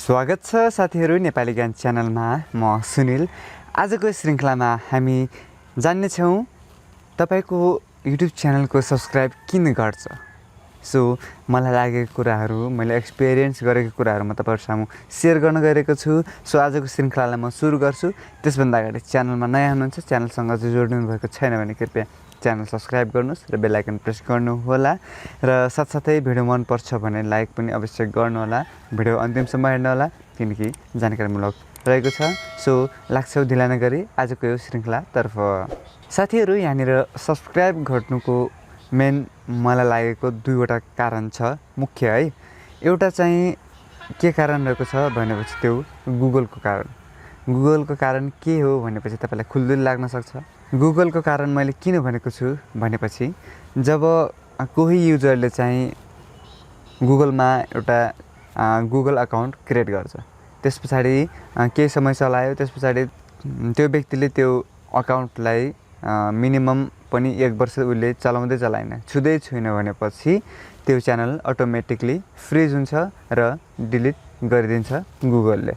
स्वागत छ साथीहरू नेपाली ज्ञान च्यानलमा। म सुनिल। आजको श्रृङ्खलामा हामी जान्नेछौँ तपाईको युट्युब च्यानलको सब्स्क्राइब किन गर्छ। सो मलाई लागेको कुराहरू, मैले एक्सपिरियन्स गरेको कुराहरू म तपाईहरु सामु शेयर गर्न गएको छु। सो आजको श्रृङ्खलालाई म सुरु गर्छु। त्यसभन्दा अगाडि च्यानलमा नयाँ हुनुहुन्छ, च्यानलसँग जोडिनु भएको छैन भने कृपया च्यानल सब्स्क्राइब गर्नुस् र बेल आइकन प्रेस गर्नु होला र साथसाथै भिडियो मन पर्छ भने लाइक पनि अवश्य गर्नु होला। भिडियो अन्तिमसम्म हेर्नु होला किनकि जानकारीमूलक रहेको छ। सो लाग्छौ ढिला नगरी आजको यो श्रृङ्खलातर्फ। साथीहरू, यहाँनिर सब्स्क्राइब घट्नुको मेन मलाई लागेको दुईवटा कारण छ मुख्य है। एउटा चाहिँ के कारण रहेको छ भनेपछि त्यो गुगलको कारण। गुगलको कारण के हो भनेपछि तपाईलाई खुल्दुली लाग्न सक्छ। गुगलको कारण मैले किन भनेको छु भनेपछि जब कोही युजरले चाहिँ गुगलमा एउटा गुगल अकाउन्ट क्रिएट गर्छ, त्यसपछि केही समय चलायो, त्यसपछि त्यो व्यक्तिले त्यो अकाउन्टलाई मिनिमम पनि 1 वर्ष उसले चलाउँदै चलाएन, छुँदै छुइन भनेपछि त्यो च्यानल अटोमेटिकली फ्रिज हुन्छ र डिलिट गरिदिन्छ गुगलले।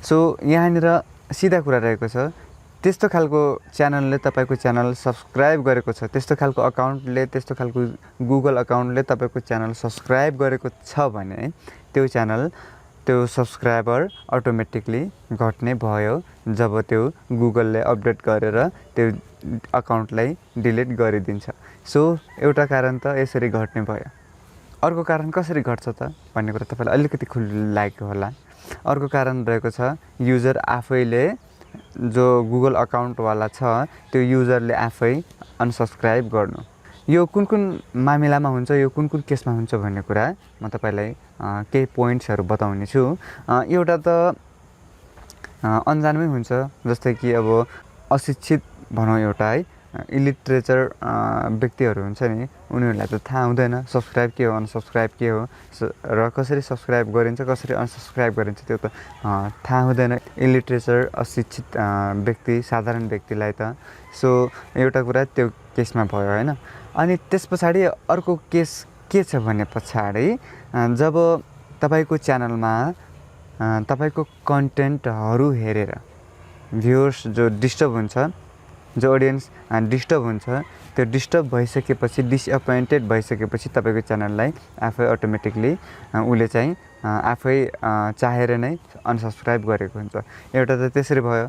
सो यहाँनिर सिधा कुरा रहेको छ, त्यस्तो खालको च्यानलले तपाईको च्यानल सब्स्क्राइब गरेको छ, त्यस्तो खालको अकाउन्टले, त्यस्तो खालको गुगल अकाउन्टले तपाईको च्यानल सब्स्क्राइब गरेको छ भने त्यो च्यानल, त्यो सब्स्क्राइबर अटोमेटिकली घट्ने भयो जब त्यो गुगलले अपडेट गरेर त्यो अकाउन्टलाई डिलिट गरिदिन्छ। सो एउटा कारण त यसरी घट्ने भयो। अर्को कारण कसरी घट्छ त भन्ने कुरा तपाईलाई अलिकति खुल्ला लागेको होला। अर्को कारण रहेको छ युजर आफैले, जो गुगल अकाउन्ट वाला छ त्यो युजरले आफै अनसब्स्क्राइब गर्नु। यो कुन मामिलामा हुन्छ, यो कुन केसमा हुन्छ भन्ने कुरा म तपाईलाई केही पोइन्ट्सहरु बताउने छु। एउटा त अनजानमै हुन्छ, जस्तै कि अब अशिक्षित भनौँ एउटा है, इलिटरेचर व्यक्तिहरु हुन्छ नि, उनीहरुलाई त थाहा हुँदैन सब्स्क्राइब के हो, अनसब्स्क्राइब के हो र कसरी सब्स्क्राइब गरिन्छ, कसरी अनसब्स्क्राइब गरिन्छ त्यो त थाहा हुँदैन इलिटरेचर अशिक्षित व्यक्ति, साधारण व्यक्तिलाई त। सो एउटा कुरा त्यो केसमा भयो हैन। अनि त्यसपछि अर्को केस के छ भने पछाडी जब तपाईको च्यानलमा तपाईको कन्टेन्टहरु हेरेर भ्युअर्स जो डिस्टर्ब हुन्छ, जो अडियन्स डिस्टर्ब हुन्छ, त्यो डिस्टर्ब भइसकेपछि, डिसअपोइन्टेड भइसकेपछि तपाईको च्यानललाई आफै अटोमेटिकली उले चाहिँ आफै चाहेर नै अनसब्स्क्राइब गरेको हुन्छ। एउटा त त्यसरी भयो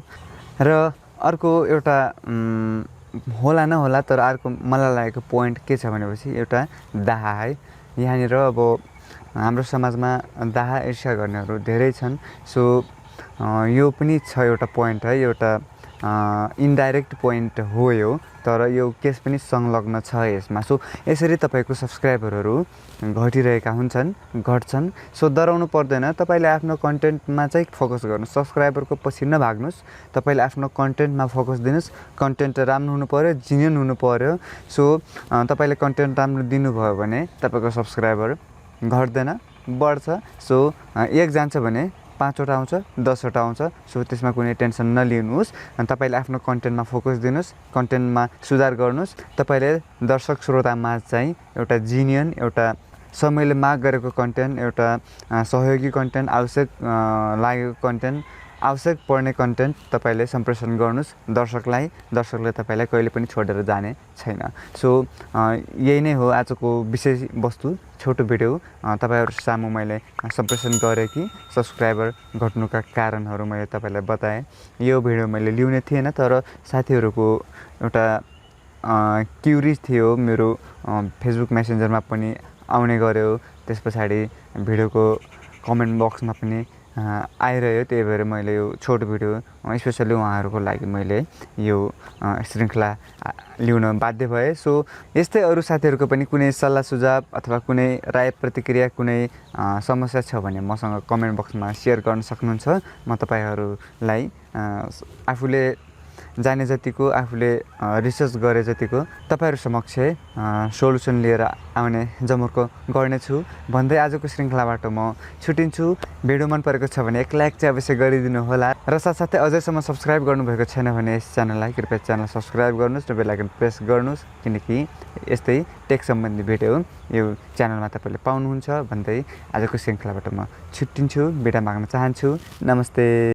र अर्को एउटा होला नहोला तर अर्को मलाई लागेको पोइन्ट के छ भनेपछि एउटा दाहा है। यहाँनिर अब हाम्रो समाजमा दाहा ईर्ष्या गर्नेहरू धेरै छन्। सो यो पनि छ एउटा पोइन्ट है, एउटा इन्डाइरेक्ट पोइन्ट हो यो, तर यो केस पनि संलग्न छ यसमा। सो यसरी तपाईको सब्स्क्राइबरहरू घटिरहेका हुन्छन्, घट्छन्। सो डराउनु पर्दैन, तपाईले आफ्नो कन्टेन्टमा चाहिँ फोकस गर्नुस्, सब्स्क्राइबरको पछि नभाग्नुस्। तपाईले आफ्नो कन्टेन्टमा फोकस दिनुस्। कन्टेन्ट राम्रो हुनु पर्यो, जेन्युइन हुनु पर्यो। सो तपाईले कन्टेन्ट राम्रो दिनुभयो भने तपाईको सब्स्क्राइबर घट्दैन, बढ्छ। सो 1 जान्छ भने 5 वटा आउँछ, 10 वटा आउँछ। सो त्यसमा कुनै टेन्सन नलिनुस्। तपाईले आफ्नो कन्टेन्टमा फोकस दिनुस्, कन्टेन्टमा सुधार गर्नुस्। तपाईले दर्शक श्रोतामा चाहिँ एउटा जेन्युइन, एउटा समयले माग गरेको कन्टेन्ट, एउटा सहयोगी कन्टेन्ट, आवश्यक लागेको कन्टेन्ट, आवश्यक पर्ने कन्टेन्ट तपाईले सम्प्रेषण गर्नुस् दर्शकलाई। दर्शकले तपाईलाई कहिले पनि छोडेर जाने छैन। सो यही नै हो आजको विषय वस्तु, छोटो भिडियो तपाईहरु सामु मैले सम्प्रेषण गरे कि सब्स्क्राइबर घट्नुका कारणहरु मैले तपाईलाई बताए। यो भिडियो मैले ल्याउने थिएन तर साथीहरुको एउटा क्युरिज थियो, मेरो फेसबुक मेसेन्जरमा पनि आउने गर्यो, त्यसपछि भिडियोको कमेन्ट बक्समा पनि आइरह्यो। त्यही भएर मैले यो छोटो भिडियो स्पेशली उहाँहरुको लागि मैले यो श्रृङ्खला ल्याउन बाध्य भए। सो यस्तै अरु साथीहरुको पनि कुनै सल्लाह सुझाव अथवा कुनै राय प्रतिक्रिया, कुनै समस्या छ भने मसँग कमेन्ट बक्समा शेयर गर्न सक्नुहुन्छ। म तपाईहरुलाई आफूले जाने जतिको आफूले रिसर्च गरे जतिको तपाईँहरू समक्ष सोल्युसन लिएर आउने जमर्को गर्नेछु भन्दै आजको श्रृङ्खलाबाट म छुटिन्छु। भिडियो मन परेको छ भने एक लाइक चाहिँ अवश्य गरिदिनु होला र साथसाथै अझैसम्म सब्सक्राइब गर्नुभएको छैन भने यस च्यानललाई कृपया च्यानल सब्सक्राइब गर्नुहोस् र बेल आइकन प्रेस गर्नुहोस्, किनकि यस्तै टेक सम्बन्धी भिडियो यो च्यानलमा तपाईँले पाउनुहुन्छ भन्दै आजको श्रृङ्खलाबाट म छुट्टिन्छु, बिदा माग्न चाहन्छु। नमस्ते।